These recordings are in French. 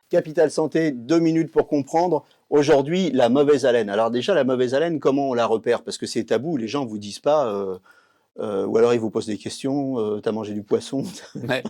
Capital Santé, 2 minutes pour comprendre. Aujourd'hui, la mauvaise haleine. Alors déjà, la mauvaise haleine, comment on la repère? Parce que c'est tabou, les gens ne vous disent pas, ou alors ils vous posent des questions, t'as mangé du poisson? Ouais.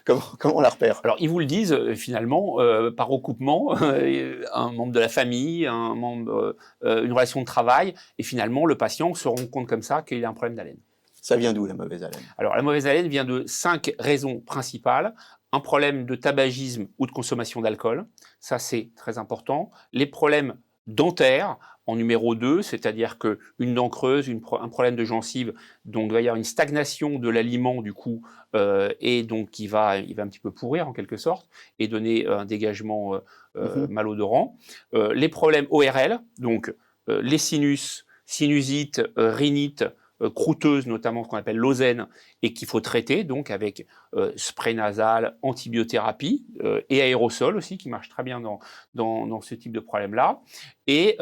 Comment on la repère? Alors, ils vous le disent finalement par recoupement, un membre de la famille, un membre, une relation de travail, et finalement, le patient se rend compte comme ça qu'il a un problème d'haleine. Ça vient d'où la mauvaise haleine? Alors, la mauvaise haleine vient de 5 raisons principales. Un problème de tabagisme ou de consommation d'alcool, ça c'est très important. Les problèmes dentaires en numéro 2, c'est-à-dire qu'une dent creuse, un problème de gencive, donc il va y avoir une stagnation de l'aliment du coup, et donc il va un petit peu pourrir en quelque sorte, et donner un dégagement malodorant. Les problèmes ORL, donc les sinus, sinusite, rhinite, croûteuse, notamment ce qu'on appelle l'ozène, et qu'il faut traiter donc avec spray nasal, antibiothérapie et aérosol aussi, qui marche très bien dans ce type de problème-là. Et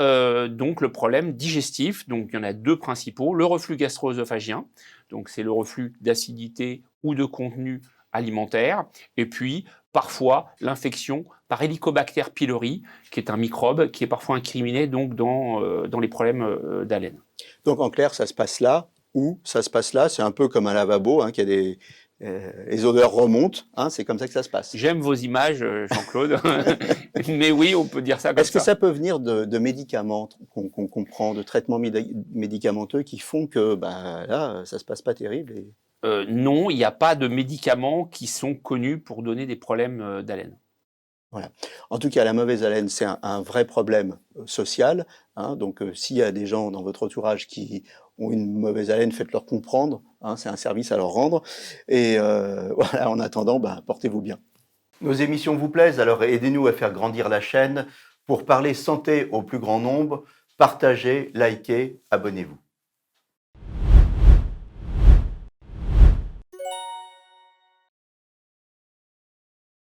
donc le problème digestif, donc il y en a 2 principaux, le reflux gastro-œsophagien, donc c'est le reflux d'acidité ou de contenu alimentaire, et puis parfois l'infection par Helicobacter pylori, qui est un microbe qui est parfois incriminé donc dans les problèmes d'haleine. Donc en clair, ça se passe là, ou ça se passe là, c'est un peu comme un lavabo, hein, les odeurs remontent, hein, c'est comme ça que ça se passe. J'aime vos images, Jean-Claude, mais oui, on peut dire ça comme Est-ce que ça. ça peut venir de médicaments qu'on prend, de traitements médicamenteux qui font que là, ça se passe pas terrible Non, il n'y a pas de médicaments qui sont connus pour donner des problèmes d'haleine. Voilà. En tout cas, la mauvaise haleine, c'est un vrai problème social, hein. Donc, s'il y a des gens dans votre entourage qui ont une mauvaise haleine, faites-leur comprendre, hein, c'est un service à leur rendre. Et voilà, en attendant, portez-vous bien. Nos émissions vous plaisent, alors aidez-nous à faire grandir la chaîne. Pour parler santé au plus grand nombre, partagez, likez, abonnez-vous.